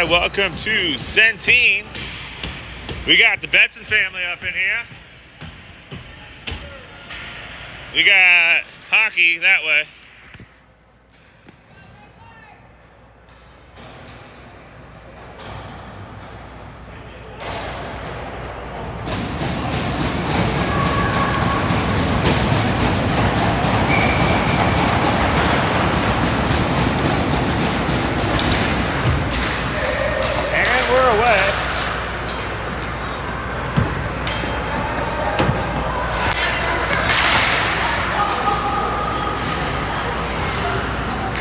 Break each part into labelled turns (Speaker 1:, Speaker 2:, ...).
Speaker 1: right, welcome to Centene. We got the Betson family up in here. We got hockey that way. And we're away.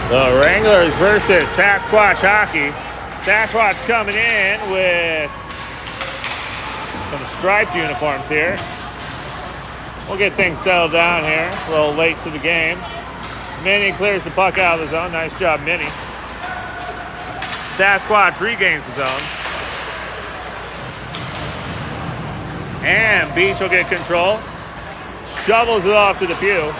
Speaker 1: The Wranglers versus Sasquatch hockey. Sasquatch coming in with some striped uniforms here. We'll get things settled down here. A little late to the game. Minnie clears the puck out of the zone. Nice job, Minnie. Sasquatch regains the zone. And Beach will get control. Shovels it off to Depew.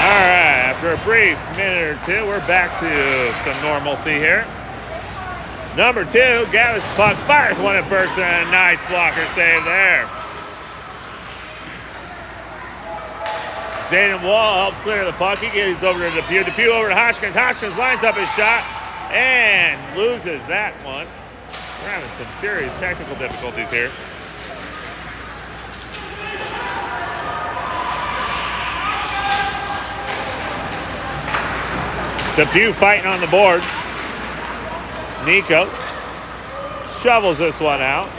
Speaker 1: After a brief minute or two, we're back to some normalcy here. Number 2, gathers the puck, fires one at Bergson, and a nice blocker save there. Zayden Wall helps clear the puck. He gets over to Depew. Depew over to Hodgkins. Hodgkins lines up his shot and loses that one. We're having some serious technical difficulties here. Depew fighting on the boards. Nico shovels this one out.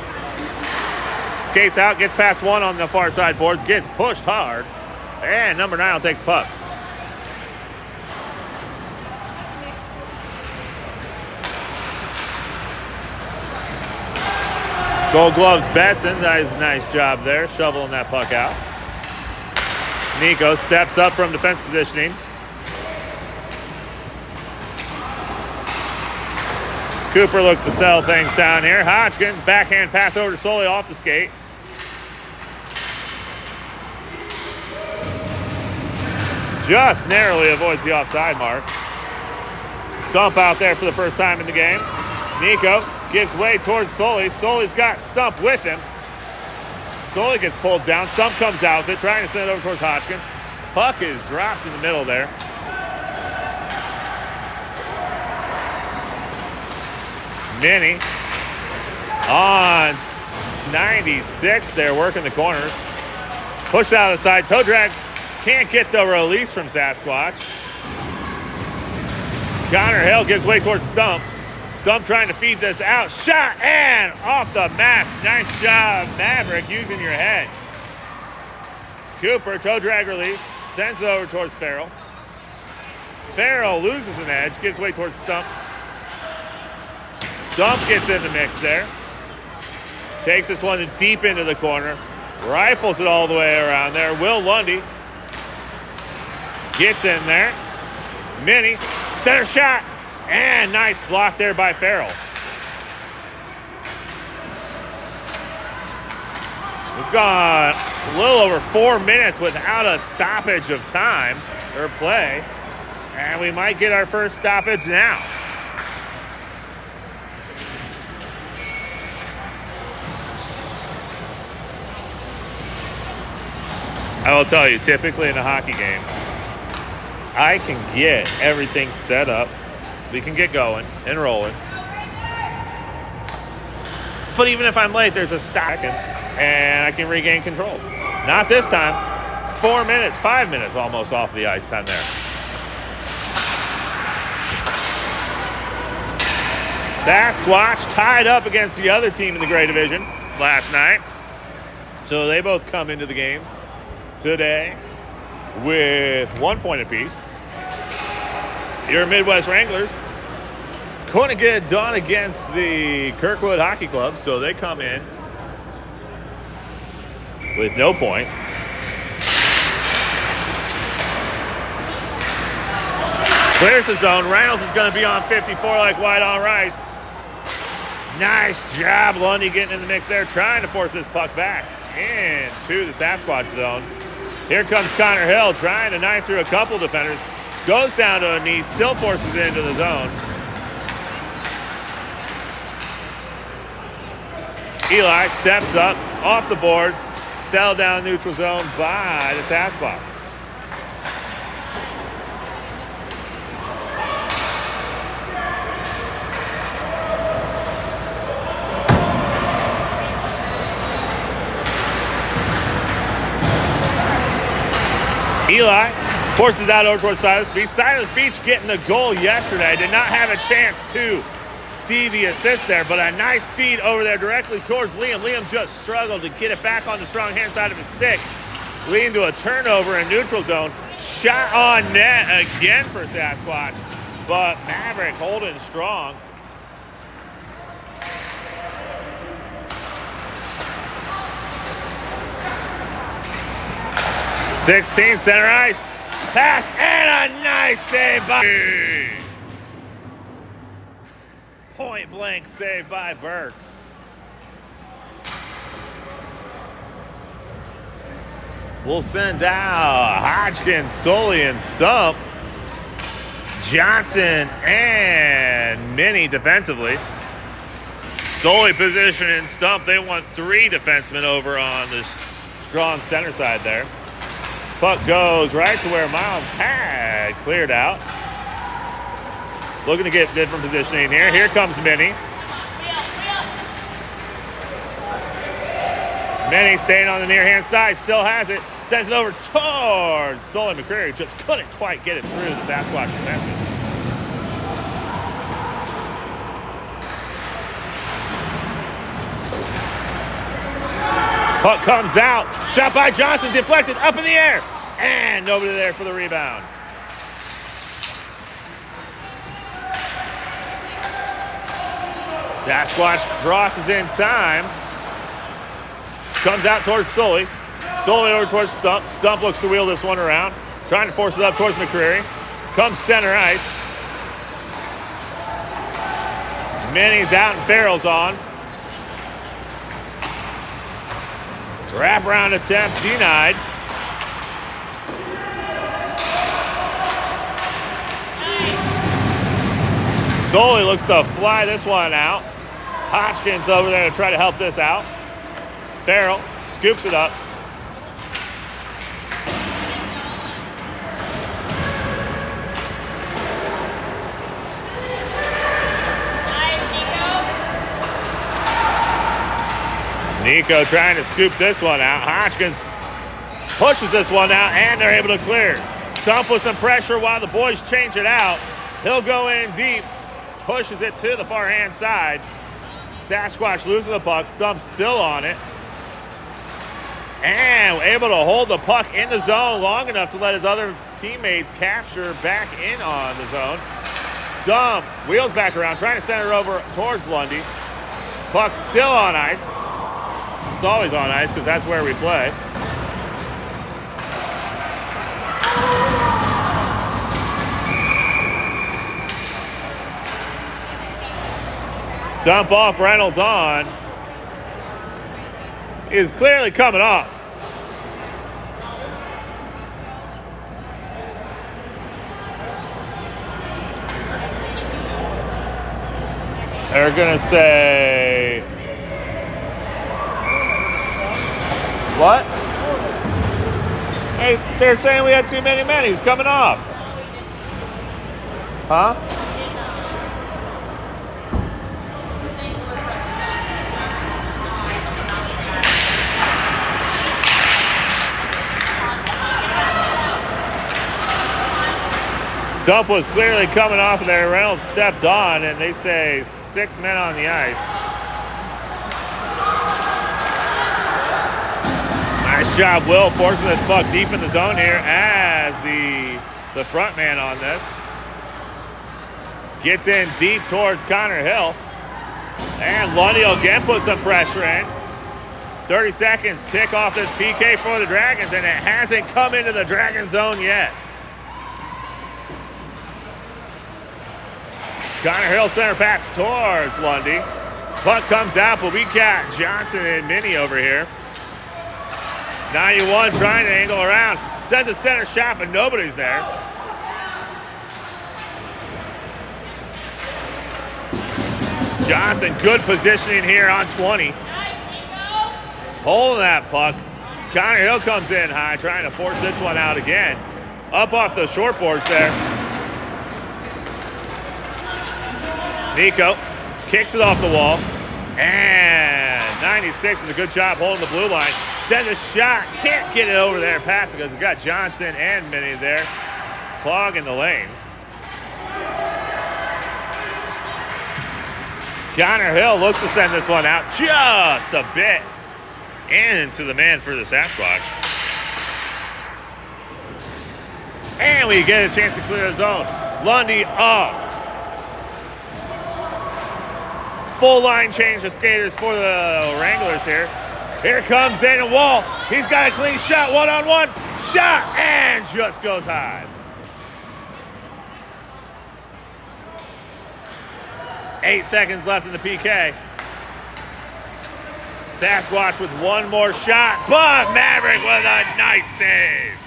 Speaker 1: Skates out, gets past one on the far side boards, gets pushed hard. And number 9 will take the puck. Gold Gloves Betson does a nice job there, shoveling that puck out. Nico steps up from defense positioning. Cooper looks to settle things down here. Hodgkins, backhand pass over to Sully off the skate. Just narrowly avoids the offside mark. Stump out there for the first time in the game. Nico gives way towards Sully. Sully's got Stump with him. Sully gets pulled down. Stump comes out with it, trying to send it over towards Hodgkins. Puck is dropped in the middle there. Minnie on 96. They're working the corners. Pushed out of the side. Toe drag. Can't get the release from Sasquatch. Connor Hill gives way towards Stump. Stump trying to feed this out. Shot and off the mask. Nice job, Maverick, using your head. Cooper, toe drag release. Sends it over towards Farrell. Farrell loses an edge. Gives way towards Stump. Stump gets in the mix there. Takes this one deep into the corner. Rifles it all the way around there. Will Lundy gets in there. Minnie, center shot. And nice block there by Farrell. We've gone a little over 4 minutes without a stoppage of time or play. And we might get our first stoppage now. I will tell you, typically in a hockey game, I can get everything set up. We can get going and rolling. But even if I'm late, there's a stop and I can regain control. Not this time. 4 minutes, 5 minutes almost off the ice time there. Sasquatch tied up against the other team in the Gray Division last night. So they both come into the games today with 1 point apiece. Your Midwest Wranglers going to get done against the Kirkwood Hockey Club, so they come in with no points. Clears the zone. Reynolds is going to be on 54 like white on rice. Nice job, Lundy getting in the mix there, trying to force this puck back into the Sasquatch zone. Here comes Connor Hill, trying to knife through a couple defenders. Goes down to a knee, still forces it into the zone. Eli steps up, off the boards, settled down neutral zone by the Sasquatch. Eli forces out over towards Silas Beach. Silas Beach getting the goal yesterday. Did not have a chance to see the assist there, but a nice feed over there directly towards Liam. Liam just struggled to get it back on the strong hand side of his stick. Leading to a turnover in neutral zone. Shot on net again for Sasquatch, but Maverick holding strong. .16 center ice. Pass and a nice save by... Point blank save by Burks. We'll send out Hodgkins, Sully, and Stump. Johnson and Minnie defensively. Sully position and Stump. They want 3 defensemen over on the strong center side there. Puck goes right to where Miles had cleared out. Looking to get different positioning here. Here comes Minnie. Minnie staying on the near hand side, still has it. Sends it over towards Sully McCreary. Just couldn't quite get it through the Sasquatch defenseman. Puck comes out. Shot by Johnson, deflected, up in the air. And nobody there for the rebound. Sasquatch crosses in time. Comes out towards Sully. Sully over towards Stump. Stump looks to wheel this one around. Trying to force it up towards McCreary. Comes center ice. Minnie's out and Farrell's on. Wraparound attempt denied. Sully looks to fly this one out. Hodgkins over there to try to help this out. Farrell scoops it up. Nico trying to scoop this one out. Hodgkins pushes this one out, and they're able to clear. Stump with some pressure while the boys change it out. He'll go in deep, pushes it to the far hand side. Sasquatch loses the puck. Stump's still on it. And able to hold the puck in the zone long enough to let his other teammates capture back in on the zone. Stump wheels back around, trying to send it over towards Lundy. Puck still on ice. It's always on ice because that's where we play. Stump off, Reynolds on. Is clearly coming off. They're gonna say, what? Hey, they're saying we had too many men. He's coming off. Huh? Stump was clearly coming off of there. Reynolds stepped on, and they say 6 men on the ice. Nice job, Will, forcing this puck deep in the zone here as the front man on this. Gets in deep towards Connor Hill. And Lundy again puts some pressure in. 30 seconds tick off this PK for the Dragons, and it hasn't come into the Dragon zone yet. Connor Hill center pass towards Lundy. Puck comes out, but we got Johnson and Minnie over here. 91 trying to angle around. Sends a center shot, but nobody's there. Johnson, good positioning here on 20. Holding that puck. Connor Hill comes in high, trying to force this one out again. Up off the short boards there. Nico kicks it off the wall. And 96 with a good job holding the blue line. Sends a shot, can't get it over there past it because we got Johnson and Minnie there clogging the lanes. Connor Hill looks to send this one out just a bit into the man for the Sasquatch. And we get a chance to clear the zone. Lundy off. Full line change of skaters for the Wranglers here. Here comes Zayden Wall. He's got a clean shot, one-on-one. Shot, and just goes high. 8 seconds left in the PK. Sasquatch with one more shot, but Maverick with a nice save.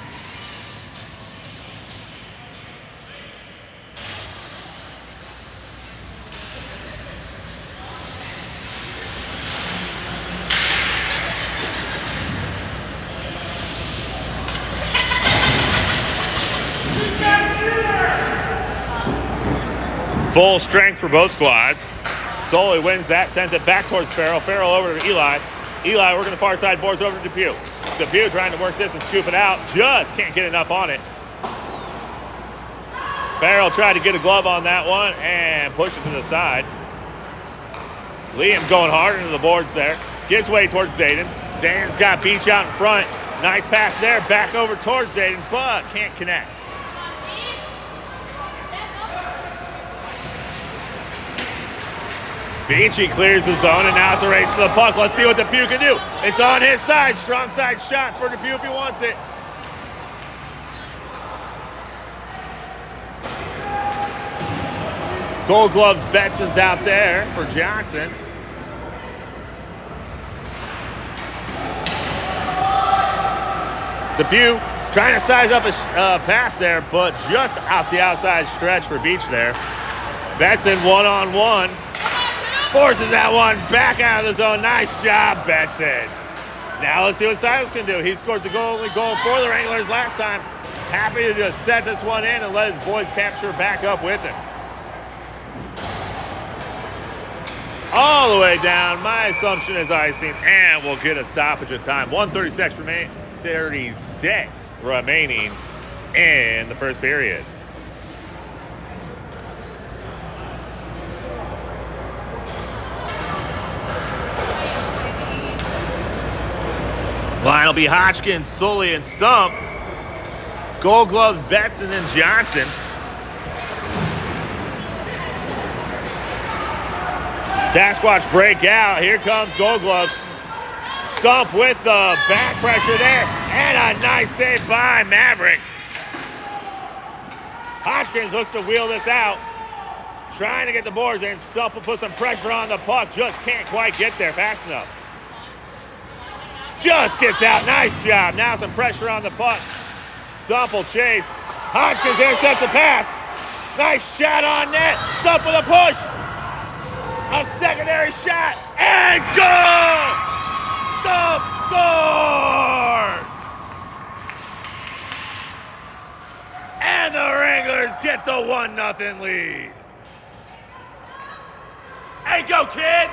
Speaker 1: Full strength for both squads. Soley wins that, sends it back towards Farrell. Farrell over to Eli. Eli working the far side boards over to Depew. Depew trying to work this and scoop it out. Just can't get enough on it. Farrell tried to get a glove on that one and push it to the side. Liam going hard into the boards there. Gives way towards Zayden. Zayden's got Beach out in front. Nice pass there. Back over towards Zayden, but can't connect. Beachy clears the zone, and now it's a race to the puck. Let's see what Depew can do. It's on his side. Strong side shot for Depew if he wants it. Gold Gloves Betson's out there for Johnson. Depew trying to size up a pass there, but just out the outside stretch for Beach there. Betson one-on-one. Forces that one back out of the zone. Nice job, Betson. Now let's see what Silas can do. He scored the only goal for the Wranglers last time. Happy to just set this one in and let his boys capture back up with him. All the way down. My assumption is icing, and we'll get a stoppage of time. 1:36 remaining in the first period. Line will be Hodgkins, Sully, and Stump. Gold Gloves, Betson, and Johnson. Sasquatch break out. Here comes Gold Gloves. Stump with the back pressure there. And a nice save by Maverick. Hodgkins looks to wheel this out. Trying to get the boards in. Stump will put some pressure on the puck. Just can't quite get there fast enough. Just gets out. Nice job. Now some pressure on the puck. Stump will chase. Hodgkins intercepts the pass. Nice shot on net. Stump with a push. A secondary shot. And goal! Stump scores! And the Wranglers get the 1-0 lead. Hey, go, kid!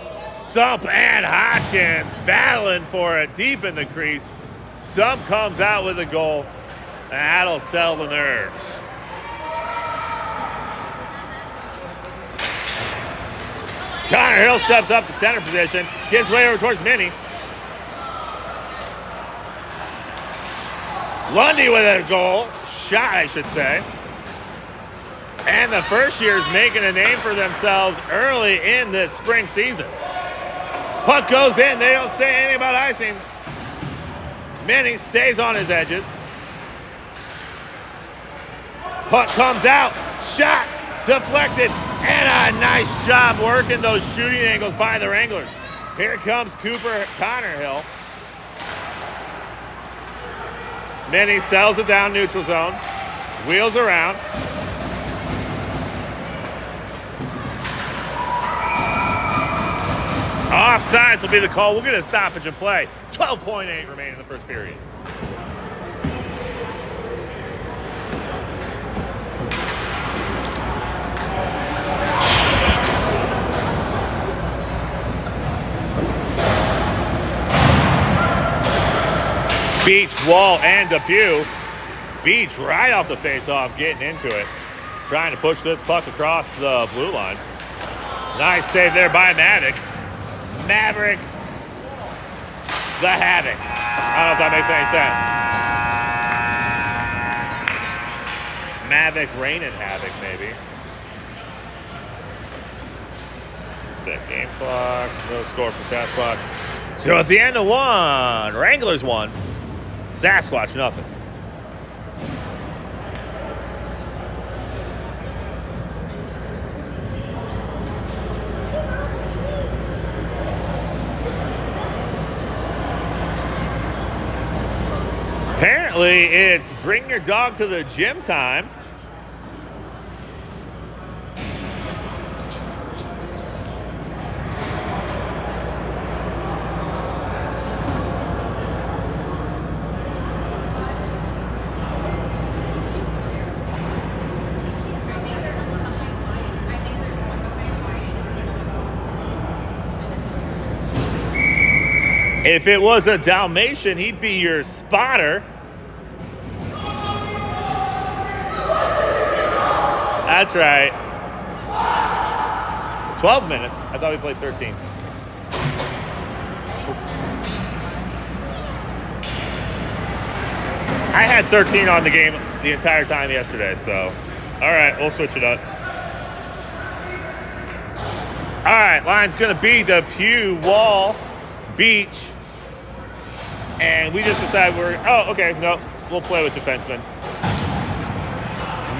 Speaker 1: Stump and Hodgkins battling for it deep in the crease. Stump comes out with a goal, and that'll sell the nerves. Connor Hill steps up to center position, gives way over towards Minnie. Lundy with a goal, shot I should say. And the first years making a name for themselves early in this spring season. Puck goes in. They don't say anything about icing. Minnie stays on his edges. Puck comes out. Shot. Deflected, and a nice job working those shooting angles by the Wranglers. Here comes Cooper Connerhill. Minnie sells it down neutral zone. Wheels around. Offsides will be the call. We'll get a stoppage and play. 12.8 remaining in the first period. Beach, Wall, and Depew. Beach right off the face-off, getting into it. Trying to push this puck across the blue line. Nice save there by Maverick. Maverick, the Havoc. I don't know if that makes any sense. Maverick, Rain, and Havoc, maybe. Set game clock. No score for Sasquatch. So at the end of one, Wranglers won. Sasquatch, nothing. Apparently, it's bring your dog to the gym time. If it was a Dalmatian, he'd be your spotter. That's right. 12 minutes. I thought we played 13. I had 13 on the game the entire time yesterday, so all right, we'll switch it up. All right, line's gonna be Depew, Wall, Beach, and we just decided okay, no, we'll play with defensemen.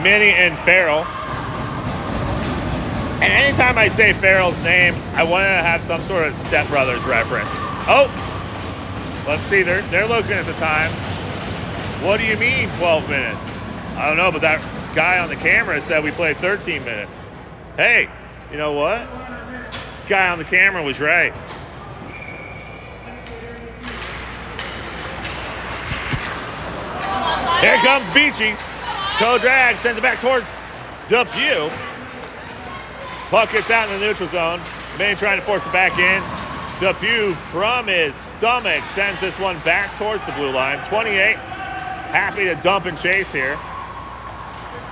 Speaker 1: Minnie and Farrell. And anytime I say Farrell's name, I want to have some sort of Step Brothers reference. Oh, let's see, they're looking at the time. What do you mean 12 minutes? I don't know, but that guy on the camera said we played 13 minutes. Hey, you know what? Guy on the camera was right. Here comes Beachy. Toe drag, sends it back towards Depew. Puck gets out in the neutral zone. Minnie trying to force it back in. Depew from his stomach sends this one back towards the blue line. 28, happy to dump and chase here.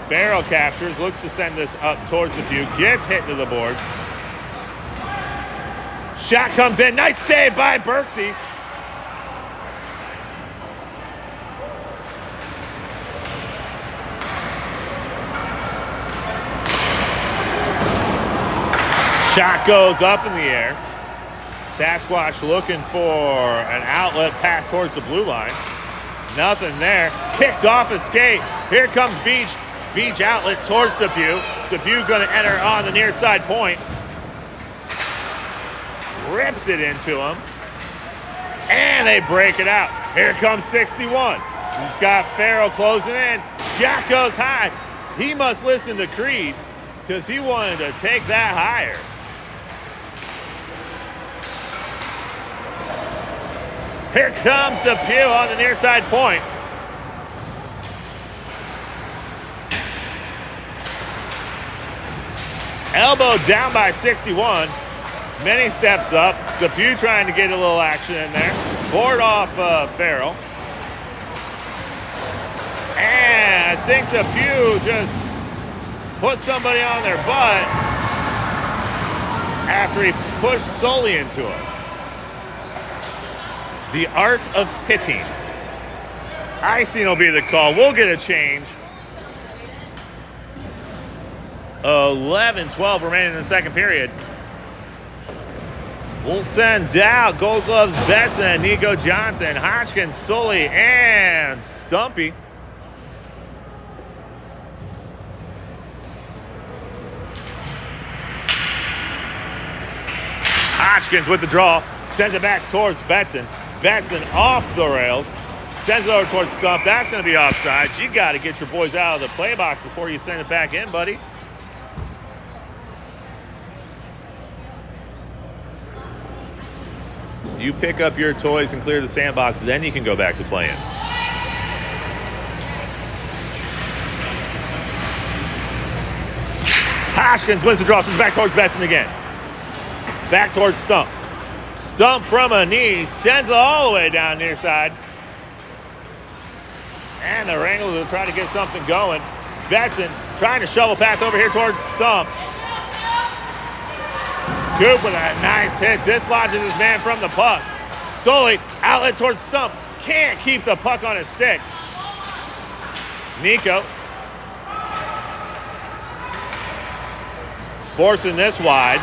Speaker 1: Farrell captures, looks to send this up towards Depew. Gets hit into the boards. Shot comes in, nice save by Berksey. Shot goes up in the air. Sasquatch looking for an outlet pass towards the blue line. Nothing there. Kicked off his skate. Here comes Beach. Beach outlet towards Depew. Depew going to enter on the near side point. Rips it into him. And they break it out. Here comes 61. He's got Farrell closing in. Shot goes high. He must listen to Creed because he wanted to take that higher. Here comes Depew on the near side point. Elbow down by 61. Minnie steps up. Depew trying to get a little action in there. Board off Farrell. And I think Depew just put somebody on their butt after he pushed Sully into him. The art of hitting. Icing will be the call. We'll get a change. 11-12 remaining in the second period. We'll send out Gold Gloves Besson, Nico Johnson, Hodgkin, Sully, and Stumpy. Hodgkins with the draw. Sends it back towards Betson. Betson off the rails. Sends it over towards Stump. That's going to be offside. You got to get your boys out of the play box before you send it back in, buddy. You pick up your toys and clear the sandbox, then you can go back to playing. Hodgkins wins the draw, sends back towards Betson again. Back towards Stump. Stump from a knee, sends it all the way down near side. And the Wranglers will try to get something going. Betson trying to shovel pass over here towards Stump. Coop with a nice hit, dislodges his man from the puck. Sully, outlet towards Stump. Can't keep the puck on his stick. Nico. Forcing this wide.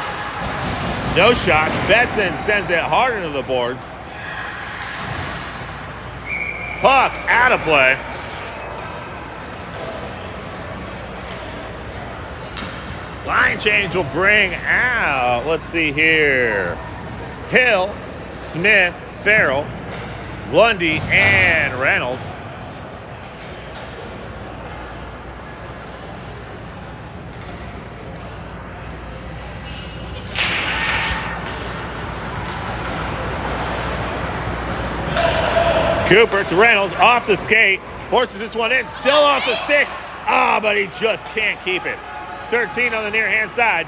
Speaker 1: No shots. Betson sends it hard into the boards. Puck out of play. Line change will bring out, let's see here, Hill, Smith, Farrell, Lundy, and Reynolds. Cooper to Reynolds, off the skate, forces this one in, still off the stick. But he just can't keep it. 13 on the near hand side.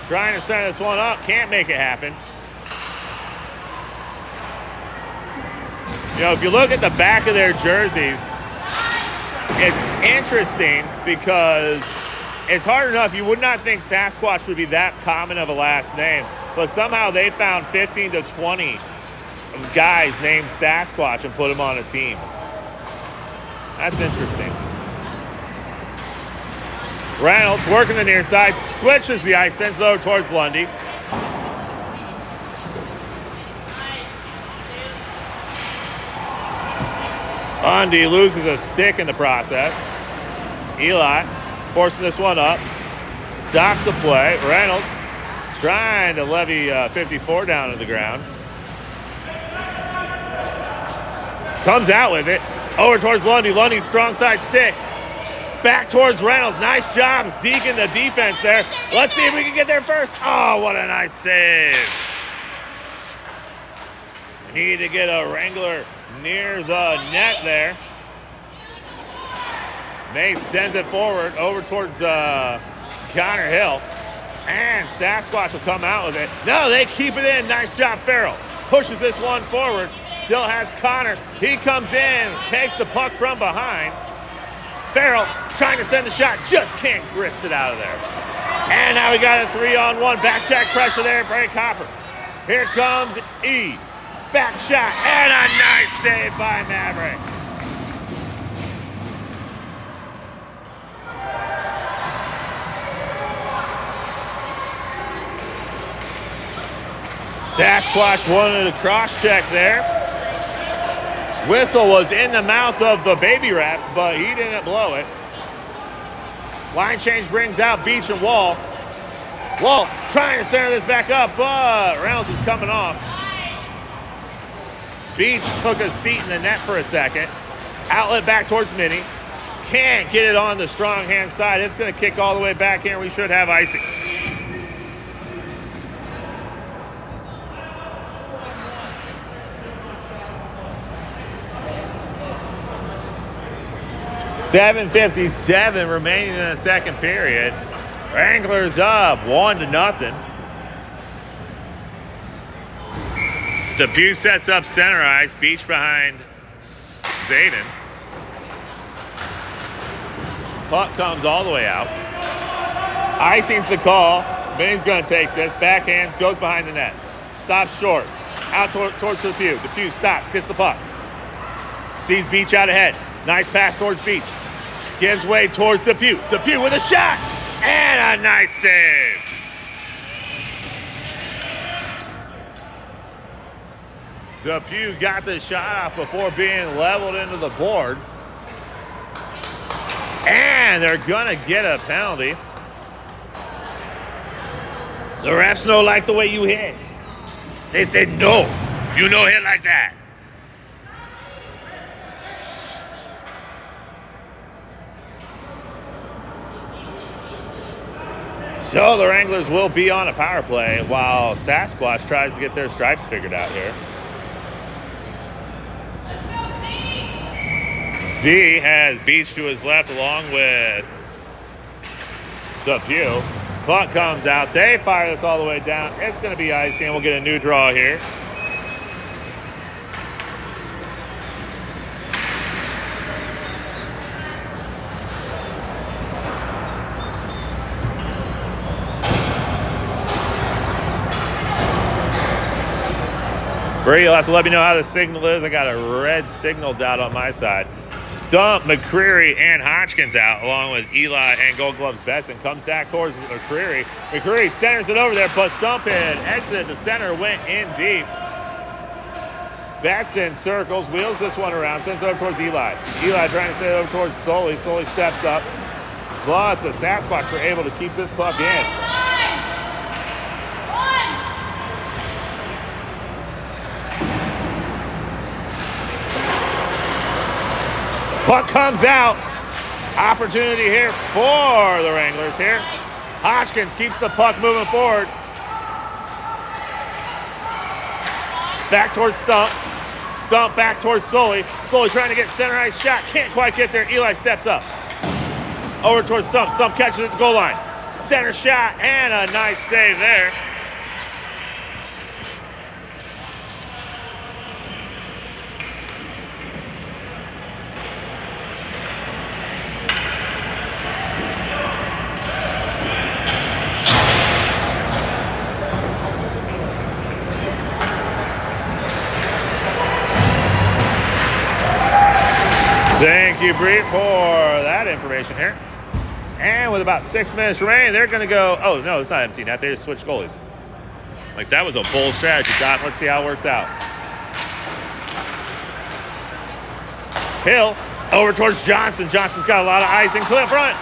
Speaker 1: Trying to set this one up, can't make it happen. You know, if you look at the back of their jerseys, it's interesting because it's hard enough. You would not think Sasquatch would be that common of a last name, but somehow they found 15 to 20 guys named Sasquatch and put them on a team. That's interesting. Reynolds working the near side, switches the ice, sends it over towards Lundy. Lundy loses a stick in the process. Eli forcing this one up, stops the play. Reynolds trying to levy 54 down to the ground. Comes out with it, over towards Lundy. Lundy's strong side stick. Back towards Reynolds. Nice job deking the defense there. Let's see if we can get there first. Oh, what a nice save. Need to get a Wrangler near the net there. Mace sends it forward over towards Connor Hill. And Sasquatch will come out with it. No, they keep it in. Nice job, Farrell. Pushes this one forward. Still has Connor. He comes in, takes the puck from behind. Farrell trying to send the shot, just can't grist it out of there. And now we got a 3-on-1. Back check pressure there, Brady Copper. Here comes E. Back shot, and a nice save by Maverick. Sasquatch wanted a cross check there. Whistle was in the mouth of the baby ref, but he didn't blow it. Line change brings out Beach and Wall. Wall trying to center this back up, but Reynolds was coming off. Beach took a seat in the net for a second. Outlet back towards Minnie. Can't get it on the strong hand side. It's going to kick all the way back here. We should have icing. .7:57 remaining in the second period. Wranglers up 1-0. Depew sets up center ice. Beach behind Zayden. Puck comes all the way out. Icing's the call. Minnie's going to take this. Backhands, goes behind the net. Stops short. Out towards Depew. Depew stops, gets the puck. Sees Beach out ahead. Nice pass towards Beach. Gives way towards Depew. Depew with a shot. And a nice save. Depew got the shot off before being leveled into the boards. And they're going to get a penalty. The refs don't like the way you hit. They said, no, you no hit like that. So the Wranglers will be on a power play while Sasquatch tries to get their stripes figured out here. Z has Beach to his left along with Depew. Puck comes out. They fire this all the way down. It's going to be icy, and we'll get a new draw here. Bree, you'll have to let me know how the signal is. I got a red signal down on my side. Stump, McCreary, and Hodgkins out, along with Eli and Gold Gloves Besson. Comes back towards McCreary. McCreary centers it over there, but Stump had exited the center, went in deep. Besson circles, wheels this one around, sends it over towards Eli. Eli trying to send it over towards Sully. Sully steps up, but the Sasquatch are able to keep this puck in. Puck comes out. Opportunity here for the Wranglers here. Hodgkins keeps the puck moving forward. Back towards Stump. Stump back towards Sully. Sully trying to get center ice shot. Can't quite get there. Eli steps up. Over towards Stump. Stump catches it at the goal line. Center shot and a nice save there. Thank you, Bree, for that information here. And with about 6 minutes remaining, they're going to go, oh, no, it's not empty net. They just switched goalies. Like, that was a bold strategy, Don. Let's see how it works out. Hill over towards Johnson. Johnson's got a lot of ice in clear front.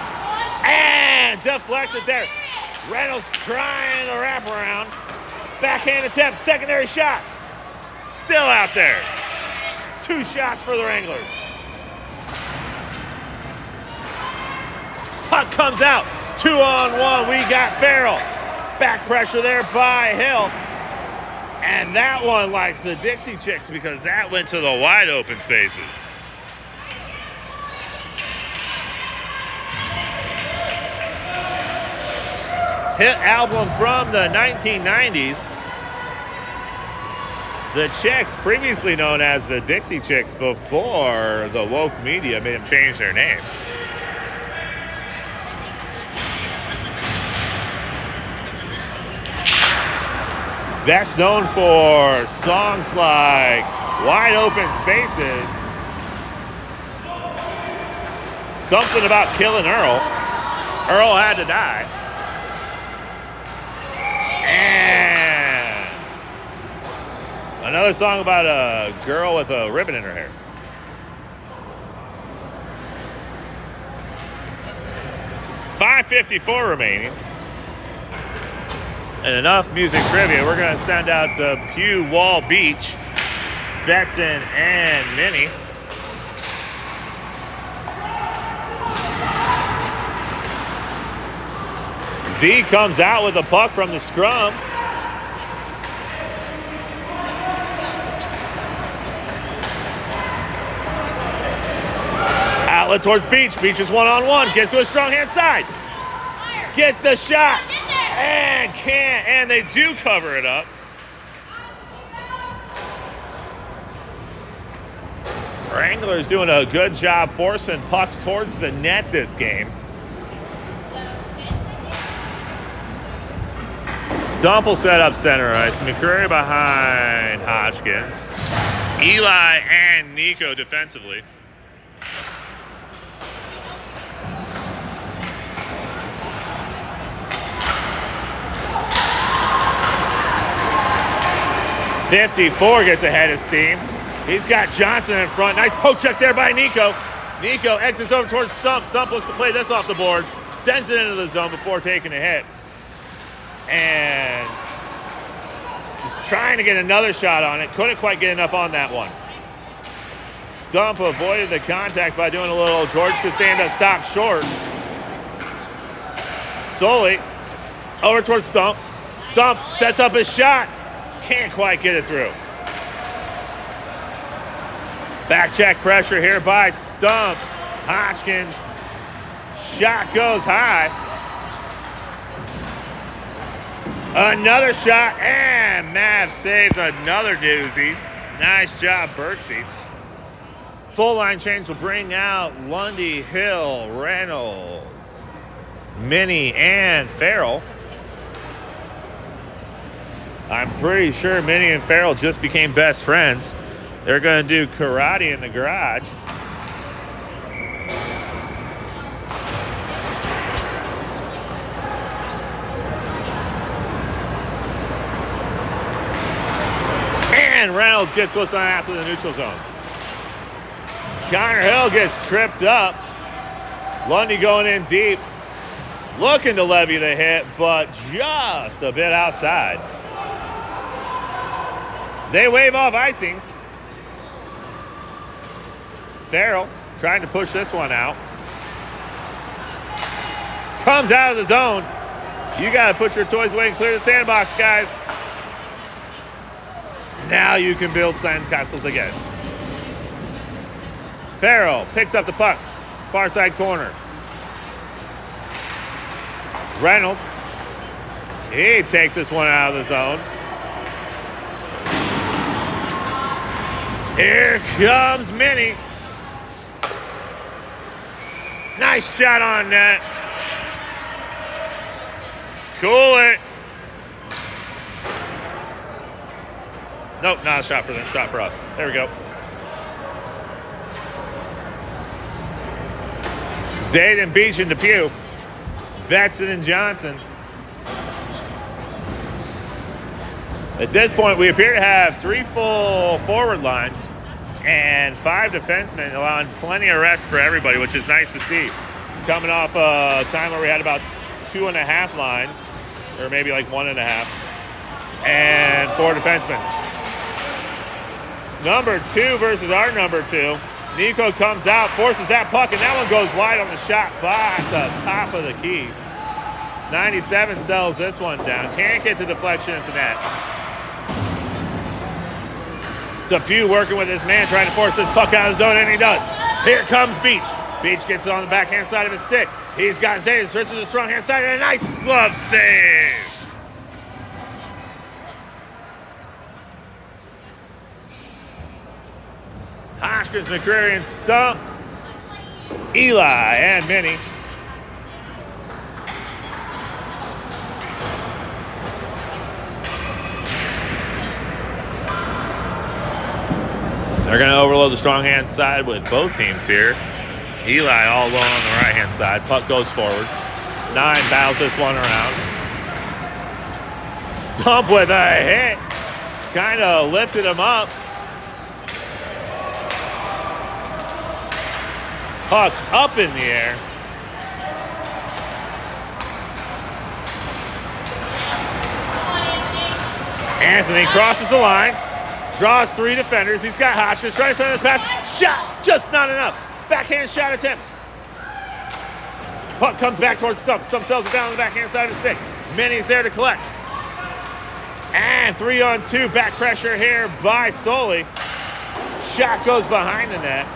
Speaker 1: And deflected there. Reynolds trying the wraparound. Backhand attempt, secondary shot. Still out there. 2 shots for the Wranglers. Puck comes out. 2-on-1. We got Farrell. Back pressure there by Hill. And that one likes the Dixie Chicks because that went to the wide open spaces. Hit album from the 1990s. The Chicks, previously known as the Dixie Chicks before the woke media made them change their name. Best known for songs like Wide Open Spaces, Something About Killing Earl, Earl Had to Die, and another song about a girl with a ribbon in her hair. $5.54 remaining. And enough music trivia. We're going to send out Depew, Wall, Beach, Betson, and Minnie. Z comes out with a puck from the scrum. Outlet towards Beach. Beach is one-on-one. Gets to a strong hand side. Gets the shot. And can't, and they do cover it up. Wranglers doing a good job forcing pucks towards the net this game. Stump will set up center ice. McCreary behind Hodgkins. Eli and Nico defensively. .54 gets ahead of steam. He's got Johnson in front. Nice poke check there by Nico. Nico exits over towards Stump. Stump looks to play this off the boards. Sends it into the zone before taking a hit. And trying to get another shot on it. Couldn't quite get enough on that one. Stump avoided the contact by doing a little George Costanza stop short. Sully over towards Stump. Stump sets up his shot. Can't quite get it through. Back check pressure here by Stump. Hodgkins. Shot goes high. Another shot, and Mav saves another doozy. Nice job, Berksey. Full line change will bring out Lundy, Hill, Reynolds, Minnie, and Farrell. I'm pretty sure Minnie and Farrell just became best friends. They're going to do karate in the garage. And Reynolds gets loose on after the neutral zone. Connor Hill gets tripped up. Lundy going in deep. Looking to levy the hit, but just a bit outside. They wave off icing. Farrell trying to push this one out. Comes out of the zone. You got to put your toys away and clear the sandbox, guys. Now you can build sandcastles again. Farrell picks up the puck. Far side corner. Reynolds. He takes this one out of the zone. Here comes Minnie. Nice shot on net. Cool it. Nope, not a shot for them. Shot for us. There we go. Zayden, Beach, and Depew. Betson and Johnson. At this point, we appear to have 3 full forward lines and 5 defensemen, allowing plenty of rest for everybody, which is nice to see. Coming off a time where we had about 2.5 lines, or maybe like 1.5, and 4 defensemen. Number 2 versus our number 2. Nico comes out, forces that puck, and that one goes wide on the shot by the top of the key. 97 sells this one down. Can't get the deflection into net. Depew working with his man, trying to force this puck out of the zone, and he does. Here comes Beach. Beach gets it on the backhand side of his stick. He's got Zayden, switches to the strong hand side, and a nice glove save. Hoskins, McCreary, and Stump. Eli and Minnie. They're going to overload the strong hand side with both teams here. Eli all alone on the right hand side. Puck goes forward. 9 battles this one around. Stump with a hit. Kind of lifted him up. Puck up in the air. Anthony crosses the line. Draws 3 defenders. He's got Hodgkins trying to send this pass. Shot! Just not enough. Backhand shot attempt. Puck comes back towards Stump. Stump sells it down on the backhand side of the stick. Minnie's there to collect. And 3-on-2 back pressure here by Sully. Shot goes behind the net.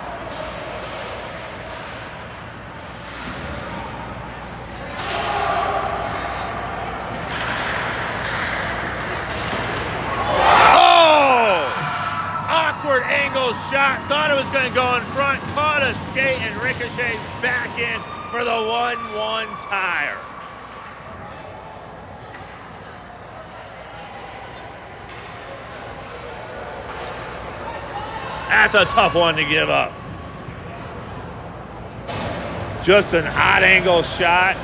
Speaker 1: Angle shot, thought it was going to go in front, caught a skate, and ricochets back in for the 1-1 tire. That's a tough one to give up. Just an odd angle shot,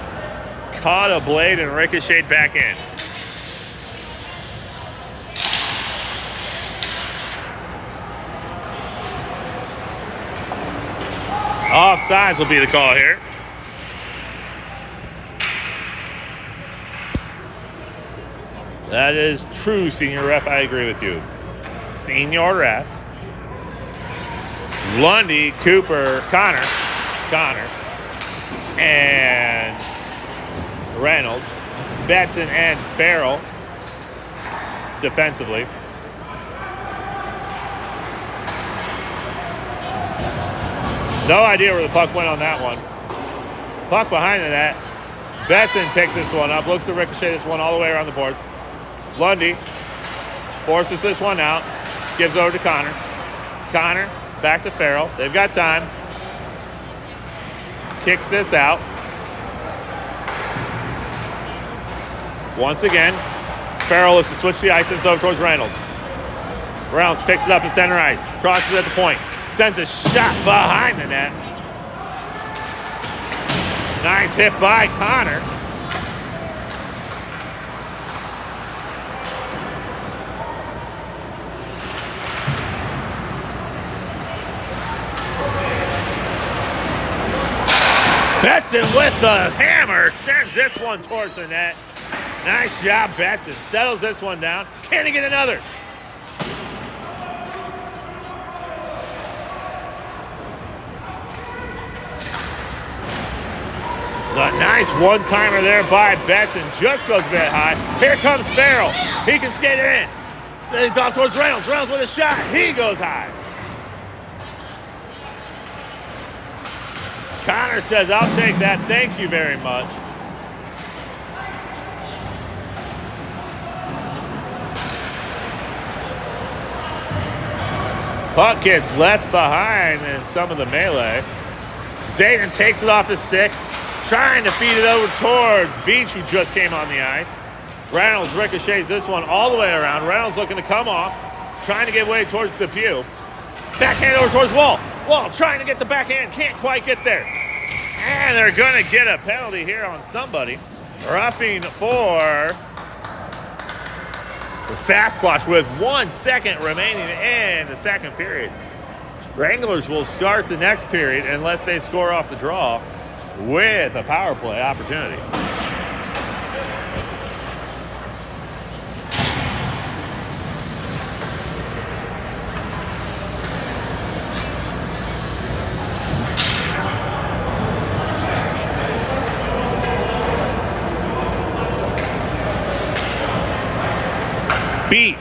Speaker 1: caught a blade, and ricocheted back in. Offsides will be the call here. That is true, Senior Ref. I agree with you. Senior Ref. Lundy, Cooper, Connor, and Reynolds, Betson, and Farrell defensively. No idea where the puck went on that one. Puck behind the net. Betson picks this one up, looks to ricochet this one all the way around the boards. Lundy forces this one out, gives over to Connor. Connor back to Farrell. They've got time. Kicks this out. Once again, Farrell looks to switch the ice and over towards Reynolds. Reynolds picks it up in center ice. Crosses at the point. Sends a shot behind the net. Nice hit by Connor. Betson with the hammer sends this one towards the net. Nice job, Betson. Settles this one down. Can he get another? The nice one-timer there by Betson. Just goes a bit high. Here comes Farrell. He can skate it in. He's off towards Reynolds. Reynolds with a shot. He goes high. Connor says, I'll take that. Thank you very much. Puck gets left behind in some of the melee. Zayden takes it off his stick, trying to feed it over towards Beach, who just came on the ice. Reynolds ricochets this one all the way around. Reynolds looking to come off, trying to get way towards Depew. Backhand over towards Wall. Wall trying to get the backhand, can't quite get there. And they're going to get a penalty here on somebody. Roughing for the Sasquatch with 1 second remaining in the second period. Wranglers will start the next period unless they score off the draw with a power play opportunity. Beach,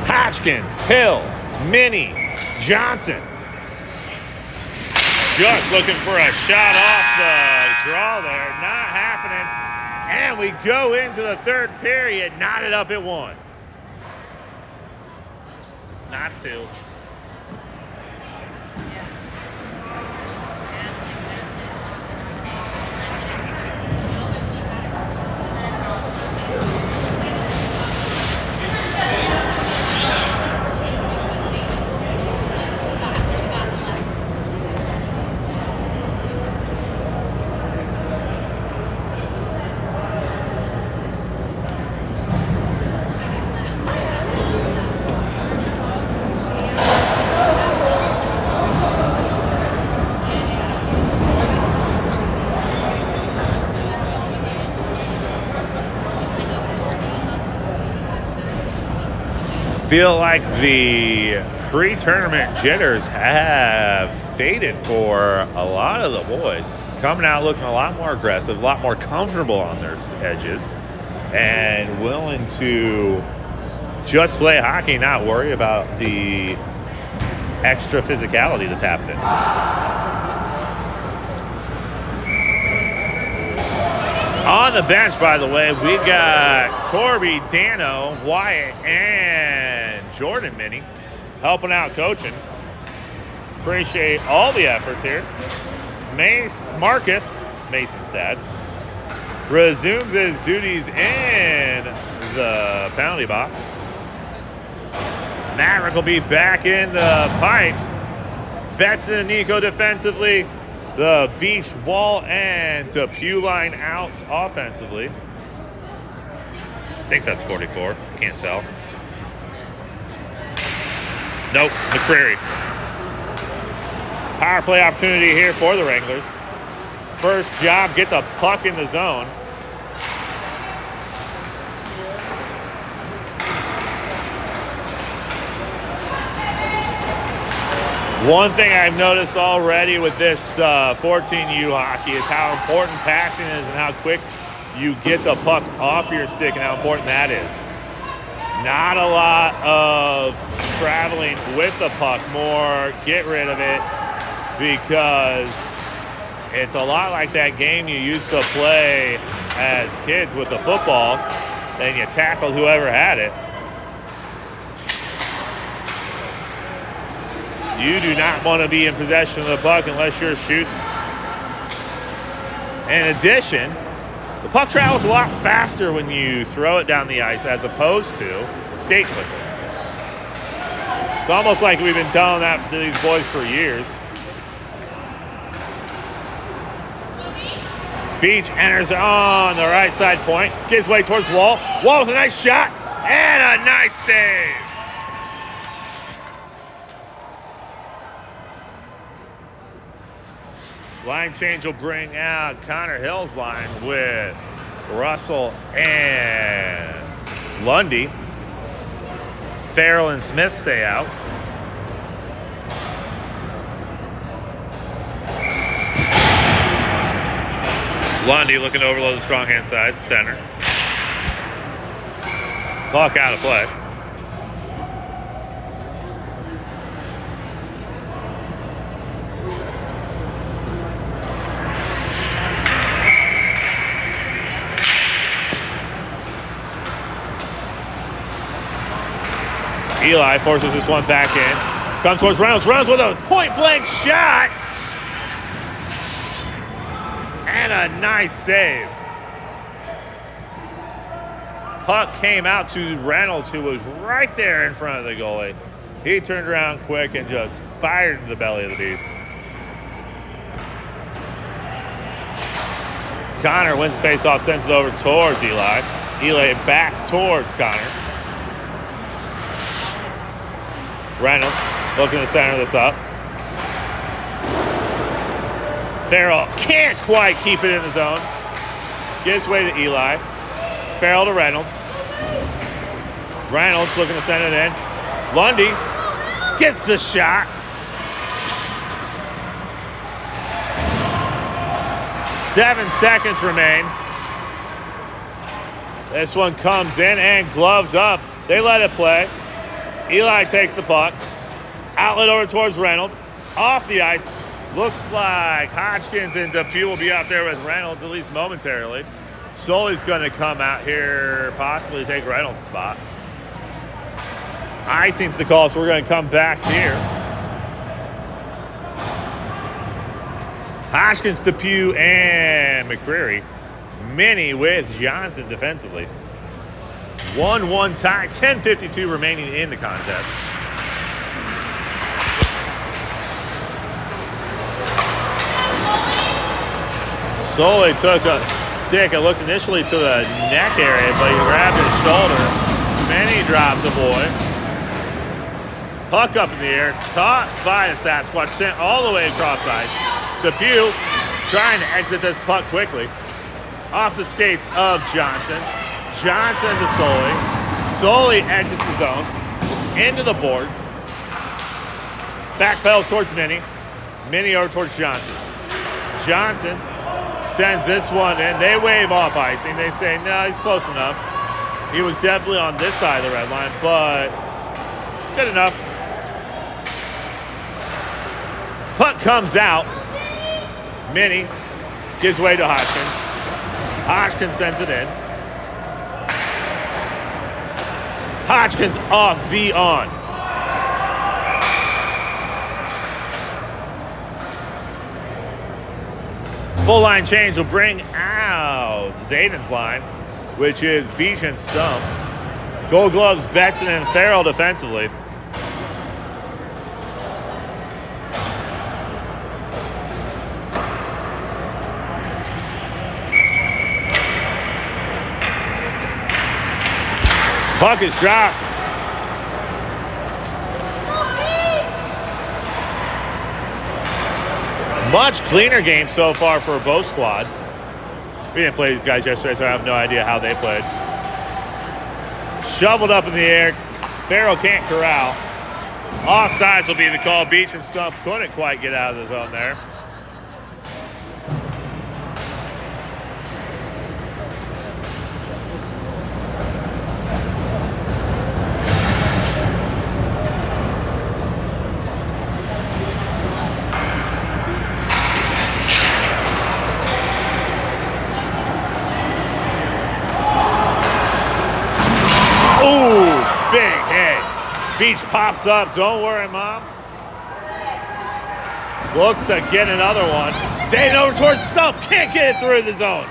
Speaker 1: Hodgkins, Hill, Minnie, Johnson. Just looking for a shot off the draw there. Not happening. And we go into the third period, knotted up at 1. Not 2. Feel like the pre-tournament jitters have faded for a lot of the boys. Coming out looking a lot more aggressive, a lot more comfortable on their edges, and willing to just play hockey, not worry about the extra physicality that's happening. On the bench, by the way, we've got Corby, Dano, Wyatt, and Jordan Minnie helping out coaching. Appreciate all the efforts here. Marcus Masonstad resumes his duties in the penalty box. Maverick will be back in the pipes. Betson and Nico defensively. The Beach, Wall, and Depew line out offensively. I think that's 44. Can't tell. Nope, McCreary. Power play opportunity here for the Wranglers. First job, get the puck in the zone. One thing I've noticed already with this 14U hockey is how important passing is and how quick you get the puck off your stick and how important that is. Not a lot of traveling with the puck, more get rid of it, because it's a lot like that game you used to play as kids with the football, and you tackled whoever had it. You do not want to be in possession of the puck unless you're shooting. In addition, the puck travels a lot faster when you throw it down the ice as opposed to skate with it. It's almost like we've been telling that to these boys for years. Beach enters on the right side point, gives way towards Wall. Wall with a nice shot and a nice save. Line change will bring out Connor Hill's line with Russell and Lundy. Farrell and Smith stay out. Lundy looking to overload the strong hand side, center. Puck out of play. Eli forces this one back in. Comes towards Reynolds. Reynolds with a point-blank shot. And a nice save. Puck came out to Reynolds, who was right there in front of the goalie. He turned around quick and just fired into the belly of the beast. Connor wins the face-off, sends it over towards Eli. Eli back towards Connor. Reynolds looking to center this up. Farrell can't quite keep it in the zone. Gives way to Eli. Farrell to Reynolds. Reynolds looking to send it in. Lundy gets the shot. 7 seconds remain. This one comes in and gloved up. They let it play. Eli takes the puck. Outlet over towards Reynolds. Off the ice. Looks like Hodgkins and Depew will be out there with Reynolds, at least momentarily. Sully's going to come out here, possibly take Reynolds' spot. Icing's the call, so we're going to come back here. Hodgkins, Depew, and McCreary. Many with Johnson defensively. 1-1 tie, 10:52 remaining in the contest. Sully took a stick. It looked initially to the neck area, but he grabbed his shoulder. Many drops a boy. Puck up in the air, caught by the Sasquatch, sent all the way across ice. Depew trying to exit this puck quickly. Off the skates of Johnson. Johnson to Sully. Sully exits the zone. Into the boards. Back pedals towards Minnie. Minnie over towards Johnson. Johnson sends this one in. They wave off icing. They say, no, he's close enough. He was definitely on this side of the red line, but good enough. Puck comes out. Minnie gives way to Hodgkins. Hodgkins sends it in. Hodgkins off, Z on. Full line change will bring out Zayden's line, which is Beach and Stump. Gold Gloves, Betson and Farrell defensively. Puck is dropped. Much cleaner game so far for both squads. We didn't play these guys yesterday, so I have no idea how they played. Shoveled up in the air. Farrell can't corral. Offsides will be the call. Beach and Stump couldn't quite get out of the zone there. Big hit. Beach pops up. Don't worry, Mom. Looks to get another one. Zayden over towards Stump. Can't get it through the zone.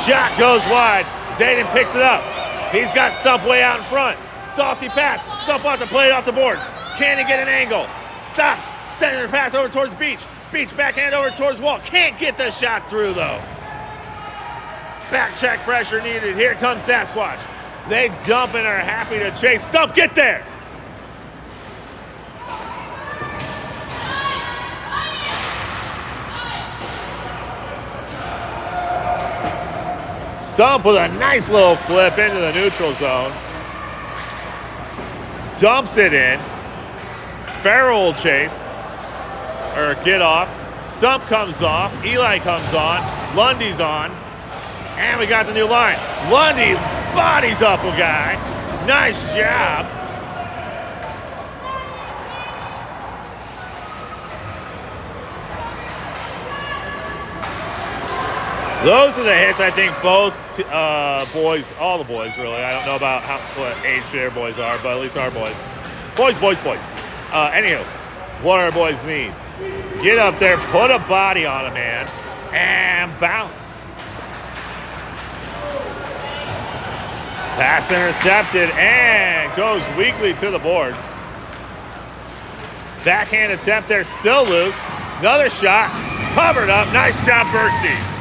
Speaker 1: Shot goes wide. Zayden picks it up. He's got Stump way out in front. Saucy pass. Stump wants to play it off the boards. Can he get an angle? Stops. Sending the pass over towards Beach. Beach backhand over towards Wall. Can't get the shot through, though. Back check pressure needed. Here comes Sasquatch. They dump and are happy to chase. Stump, get there. Stump with a nice little flip into the neutral zone. Dumps it in. Farrell will chase. Or get off. Stump comes off. Eli comes on. Lundy's on. And we got the new line. Lundy bodies up a guy. Nice job. Those are the hits I think both boys, all the boys really. I don't know about what age their boys are, but at least our boys. Boys. Anywho, what our boys need. Get up there, put a body on a man, and bounce. Pass intercepted and goes weakly to the boards. Backhand attempt there, still loose. Another shot, covered up. Nice job, Berkshire.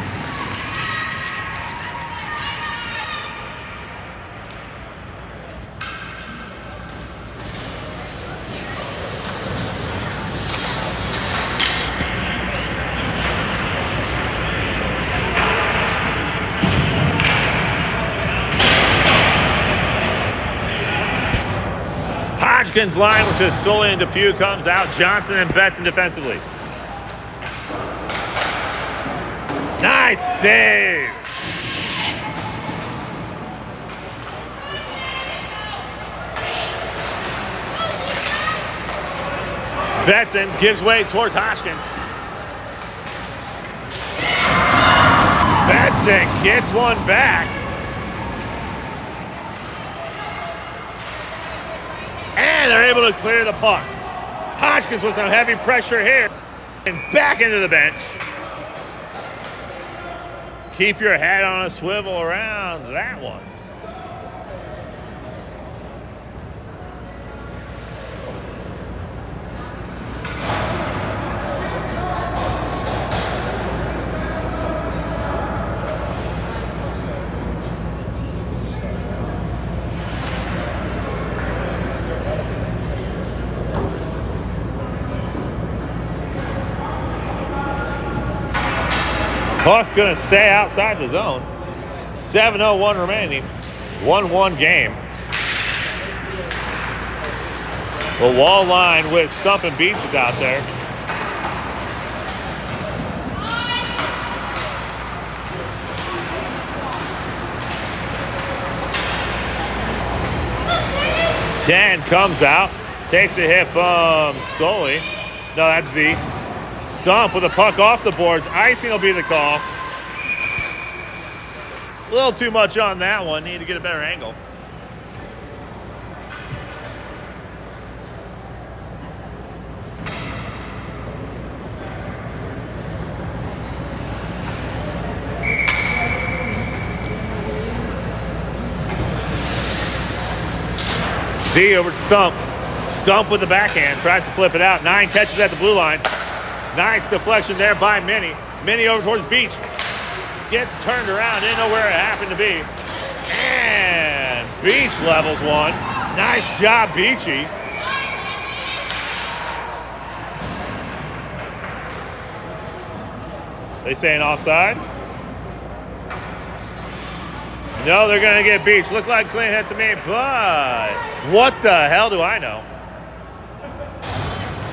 Speaker 1: Hodgkins line, which is Sully and Depew, comes out. Johnson and Betson defensively. Nice save. Betson gives way towards Hodgkins. Betson gets one back. And they're able to clear the puck. Hodgkins with some heavy pressure here. And back into the bench. Keep your head on a swivel around that one. Puck's going to stay outside the zone. 7:01 remaining. 1-1 game. The wall line with Stump and Beach is out there. Chan comes out. Takes a hit from Sully. No, that's Z. Stump with a puck off the boards. Icing will be the call. A little too much on that one. Need to get a better angle. Z over to Stump. Stump with the backhand. Tries to flip it out. 9 catches at the blue line. Nice deflection there by Minnie. Minnie over towards Beach. Gets turned around. Didn't know where it happened to be. And Beach levels one. Nice job, Beachy. They saying offside? No, they're going to get beached. Looked like clean hit to me, but what the hell do I know?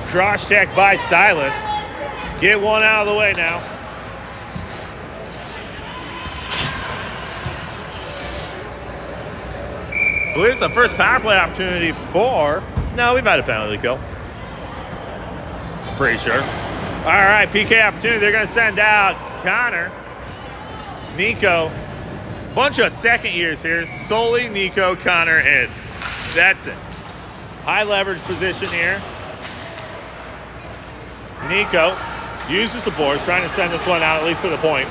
Speaker 1: Cross check by Silas. Get one out of the way now. I believe it's the first power play opportunity for... No, we've had a penalty kill. Pretty sure. All right, PK opportunity. They're going to send out Connor, Nico. Bunch of second years here. Solely Nico, Connor, and that's it. High leverage position here. Nico uses the board, trying to send this one out at least to the point.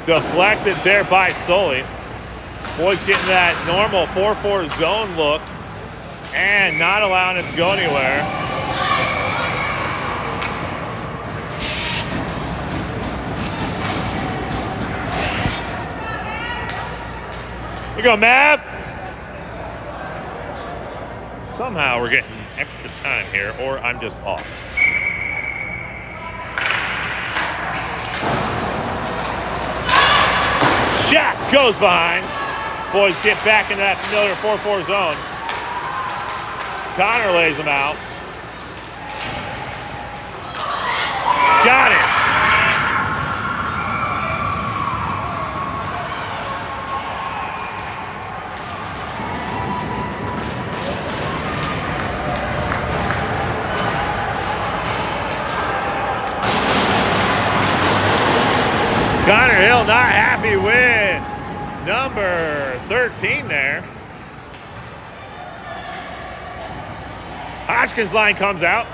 Speaker 1: Deflected there by Solely. Boys getting that normal 4-4 zone look and not allowing it to go anywhere. Here you go, Mav. Somehow we're getting extra time here, or I'm just off. Shot goes behind. Boys get back into that familiar 4-4 zone. Connor lays them out. Got it. Connor Hill not happy with number 13 there. Hodgkins line comes out.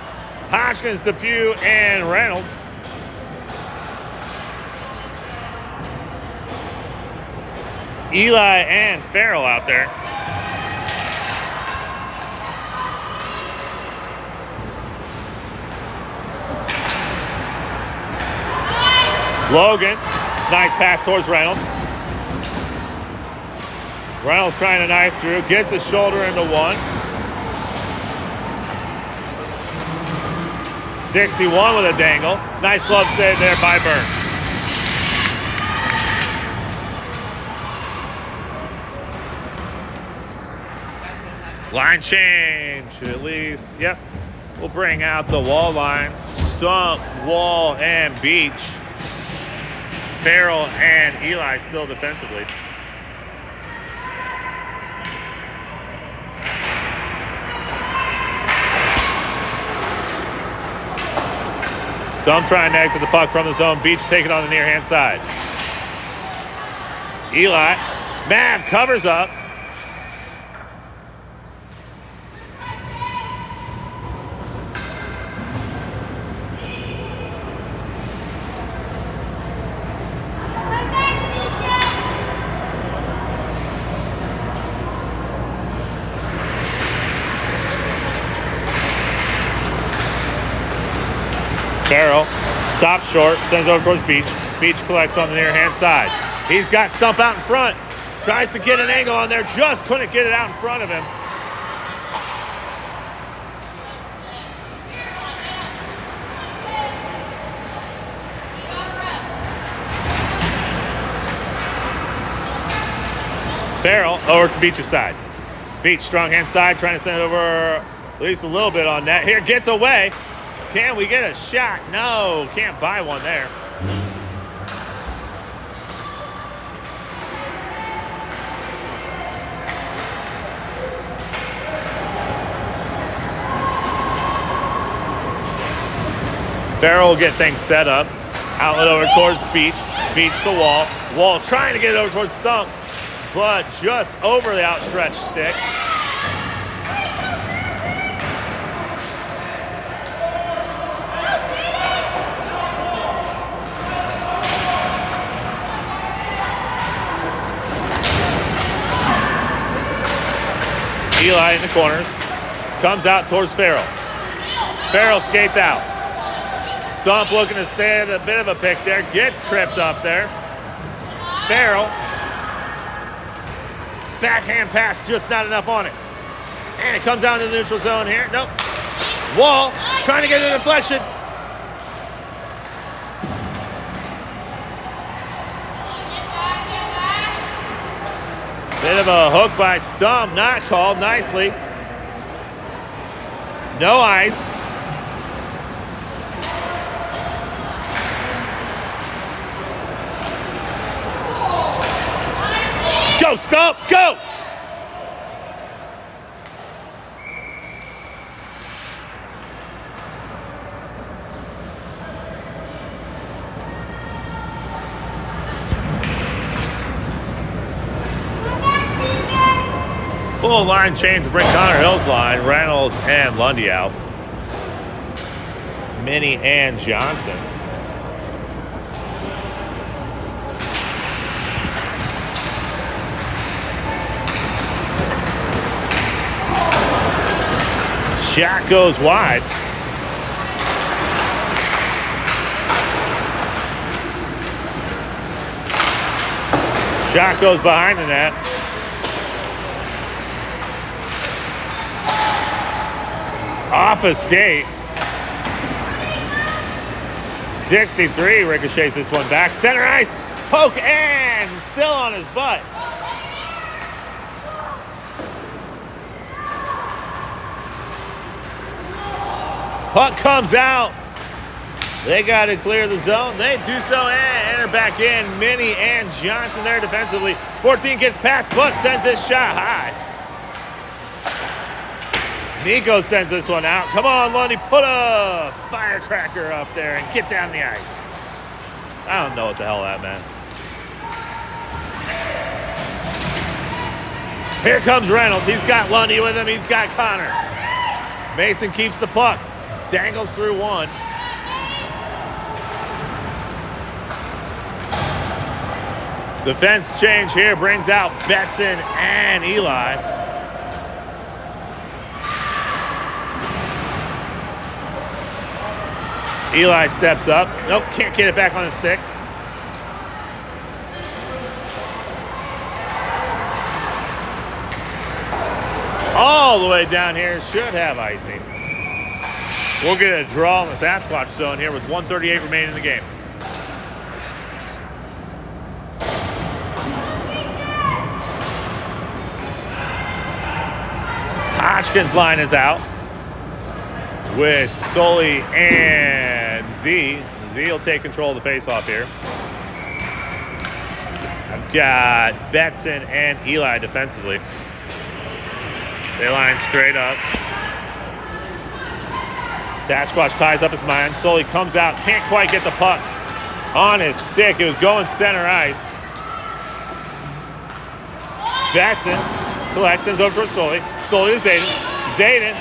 Speaker 1: Hodgkins, Depew, and Reynolds. Eli and Farrell out there. Logan, nice pass towards Reynolds. Reynolds trying to knife through, gets his shoulder into one. 61 with a dangle. Nice glove save there by Burns. Line change, at least. Yep. We'll bring out the wall lines. Stump, Wall, and Beach. Farrell and Eli still defensively. Stump trying to exit the puck from the zone. Beach taking on the near hand side. Eli. Mav covers up. Farrell stops short, sends over towards Beach. Beach collects on the near hand side. He's got Stump out in front. Tries to get an angle on there, just couldn't get it out in front of him. Farrell over to Beach's side. Beach strong hand side, trying to send it over at least a little bit on net. Here, gets away. Can we get a shot? No, can't buy one there. Farrell will get things set up. Outlet over towards Beach. Beach to Wall. Wall trying to get it over towards Stump, but just over the outstretched stick. Eli in the corners. Comes out towards Farrell. Farrell skates out. Stump looking to stand a bit of a pick there. Gets tripped up there. Farrell. Backhand pass, just not enough on it. And it comes out into the neutral zone here. Nope. Wall trying to get a deflection. Bit of a hook by Stump, not called nicely. No ice. Go, Stump, go! Full line change to bring Connor Hill's line. Reynolds and Lundy out. Minnie and Johnson. Shot goes wide. Shot goes behind the net. Off a skate. 63 ricochets this one back. Center ice. Poke and still on his butt. Puck comes out. They got to clear the zone. They do so and enter back in. Minnie and Johnson there defensively. 14 gets past Puck, sends this shot high. Nico sends this one out. Come on, Lundy, put a firecracker up there and get down the ice. I don't know what the hell that meant. Here comes Reynolds. He's got Lundy with him. He's got Connor. Mason keeps the puck. Dangles through one. Defense change here brings out Betson and Eli. Eli steps up. Nope, can't get it back on the stick. All the way down here, should have icing. We'll get a draw in the Sasquatch zone here with 1:38 remaining in the game. Hodgkin's line is out with Sully and Z. Z will take control of the faceoff here. I've got Betson and Eli defensively. They line straight up. Sasquatch ties up his mind. Sully comes out, can't quite get the puck on his stick. It was going center ice. Betson collects, sends over towards Sully. Sully to Zayden. Zayden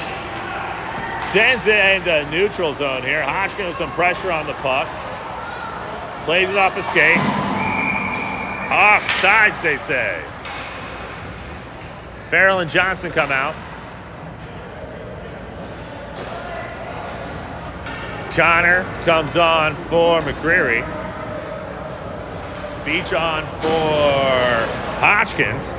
Speaker 1: sends it into neutral zone here. Hodgkin with some pressure on the puck. Plays it off a skate. Offsides, they say. Farrell and Johnson come out. Connor comes on for McCreary. Beach on for Hodgkins.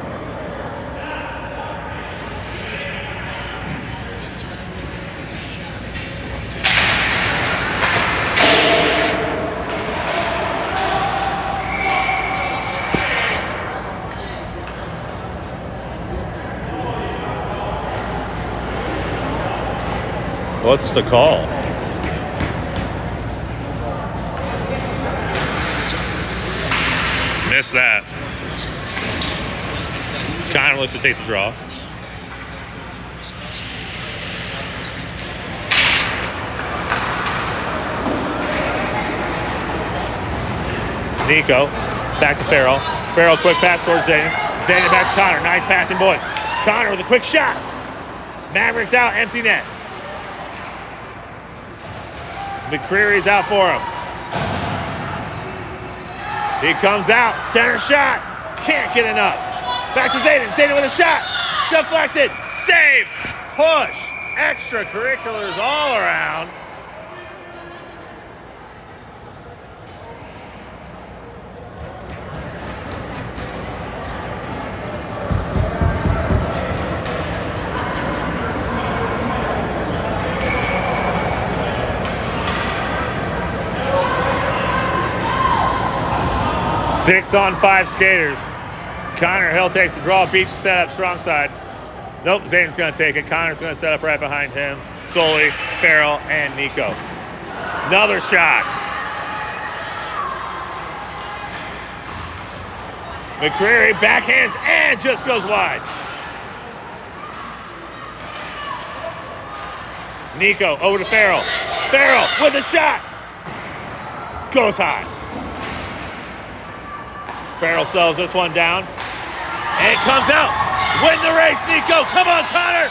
Speaker 1: What's the call? Missed that. Connor looks to take the draw. Nico, back to Farrell. Farrell, quick pass towards Zayden. Zayden back to Connor. Nice passing, boys. Connor with a quick shot. Mavericks out, empty net. McCreary's out for him. He comes out, center shot. Can't get enough. Back to Zayden. Zayden with a shot. Deflected. Save. Push. Extracurriculars all around. Six on five skaters. Connor Hill takes the draw. Beach set up strong side. Nope, Zane's going to take it. Connor's going to set up right behind him. Sully, Farrell, and Nico. Another shot. McCreary backhands and just goes wide. Nico over to Farrell. Farrell with a shot. Goes high. Farrell slows this one down. And it comes out. Win the race, Nico. Come on, Connor.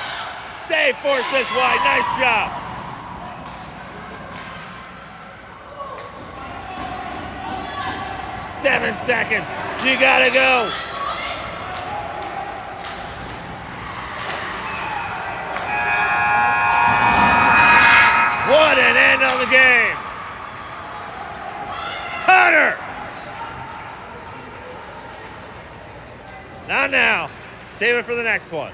Speaker 1: They force this wide. Nice job. Seven seconds. You gotta go. What an end on the game. Connor. Not now. Save it for the next one.